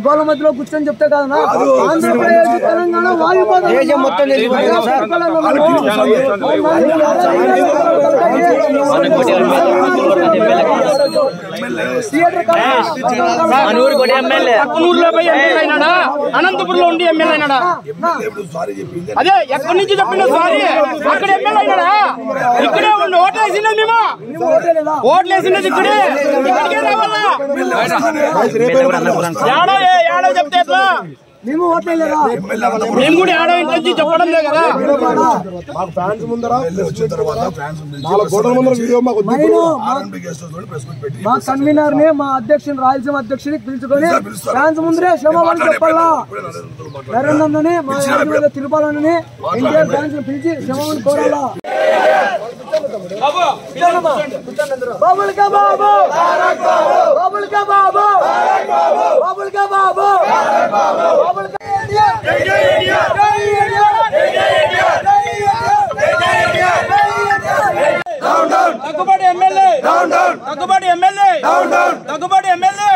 గోళ్ళ మధ్యలో కూర్చొని చెప్తే కదా ఆంధ్రప్రదేశ్ తెలంగాణ వాయుపాతం మొత్తం అనంతపురంలో ఉండి ఎమ్మెల్యే అయినాడా? అదే ఎక్కడి నుంచి చెప్పిన సారీ అక్కడ ఎమ్మెల్యే అయినాడా? ఇక్కడే ఉండి ఓట్లేసినది మేము ఓట్లేసినది ఇక్కడే ఇక్కడికే రావాలా? ఏడో చెప్తే ఎట్లా? మేము ఓట్లేదా? మేము కూడా ఏడో ఇంటి చెప్పడం లేదు కదా. మా కన్వీనర్ ని మా అధ్యక్షుని రాయలసీమ అధ్యక్షుని పిలుచుకొని ఫ్యాన్స్ ముందరే క్షమాపణ చెప్పాలా. నరేంద్రని మా తిరుపాలని ఎన్టీఆర్ ఫ్యాన్స్ పిలిచి క్షమాపణ కోరాలా. బాబుల్ కా బాబు బాబుల్ కా బాబు బాబుల్ కా బాబు బాబుల్ కా Daggubati MLA Daggubati MLA Daggubati MLA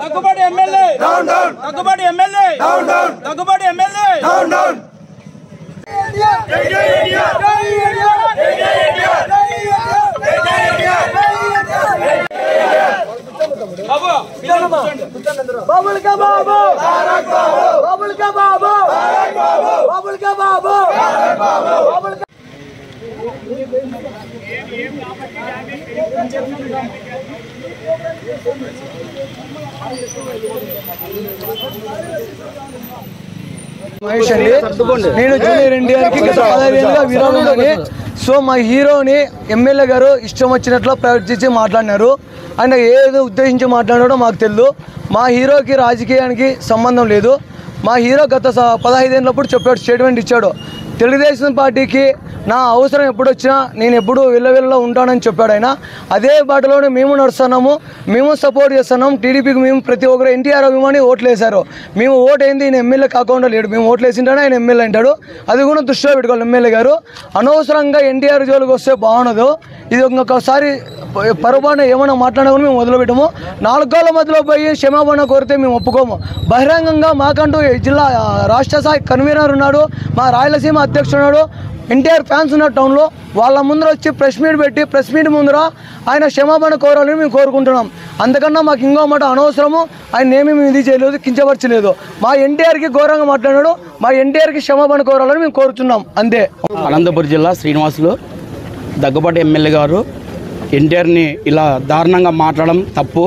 Daggubati MLA Daggubati MLA Daggubati MLA బాబుల్ కా బాబు బాబుల్ కా బాబు బాబుల్ కా బాబు బాబుల్ కా మహేష్ అండి, నేను జూనియర్ ఎన్టీఆర్కి గత 15 ఏళ్ళుగా విరాళండి. సో మా హీరోని ఎమ్మెల్యే గారు ఇష్టం వచ్చినట్లు ప్రవర్తించి మాట్లాడినారు. ఆయన ఏదో ఉద్దేశించి మాట్లాడాడో మాకు తెలియదు. మా హీరోకి రాజకీయానికి సంబంధం లేదు. మా హీరో గత 15 ఏళ్ళప్పుడు చెప్పాడు, స్టేట్మెంట్ ఇచ్చాడు. తెలుగుదేశం పార్టీకి నా అవసరం ఎప్పుడు వచ్చినా నేను ఎప్పుడు వెళ్ళలో ఉంటానని చెప్పాడు ఆయన. అదే బాటలోనే మేము నడుస్తున్నాము, మేము సపోర్ట్ చేస్తున్నాం. టీడీపీకి మేము ప్రతి ఒక్కరు ఎన్టీఆర్ అభిమాని ఓట్లు వేశారు. మేము ఓటు ఏంది ఈయన ఎమ్మెల్యే కాకుండా లేడు, మేము ఓట్లు వేసింటానే ఆయన ఎమ్మెల్యే అంటాడు. అది కూడా దృష్టిలో పెట్టుకోవాలి ఎమ్మెల్యే గారు. అనవసరంగా ఎన్టీఆర్ జోలికి వస్తే బాగుండదు. ఇది ఇంకొకసారి పొరపాటున ఏమైనా మాట్లాడినా కూడా మేము వదిలిపెట్టము. 4 గోళ్ళ మధ్యలో పోయి క్షమాపణ కోరితే మేము ఒప్పుకోము. బహిరంగంగా మాకంటూ జిల్లా రాష్ట్ర స్థాయి కన్వీనర్ ఉన్నాడు, మా రాయలసీమ అధ్యక్షుడు ఉన్నాడు, ఎన్టీఆర్ ఫ్యాన్స్ ఉన్న టౌన్లో. వాళ్ళ ముందర వచ్చి ప్రెస్ మీట్ పెట్టి ప్రెస్ మీట్ ముందర ఆయన క్షమాపణ కోరాలని మేము కోరుకుంటున్నాం. అంతకన్నా మాకు ఇంకో మాట అనవసరము. ఆయన ఏమీ మేము ఇది చేయలేదు, కించపరచలేదు. మా ఎన్టీఆర్కి ఘోరంగా మాట్లాడాడు, మా ఎన్టీఆర్కి క్షమాపణ కోరాలని మేము కోరుతున్నాం అంతే. అనంతపురం జిల్లా శ్రీనివాసులు దగ్గుబాటి ఎమ్మెల్యే గారు ఎన్టీఆర్ని ఇలా దారుణంగా మాట్లాడడం తప్పు.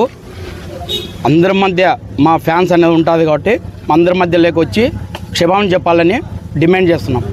అందరి మధ్య మా ఫ్యాన్స్ అనేది ఉంటుంది కాబట్టి అందరి మధ్య లేకొచ్చి క్షమాపణ చెప్పాలని డిమాండ్ చేస్తున్నాం.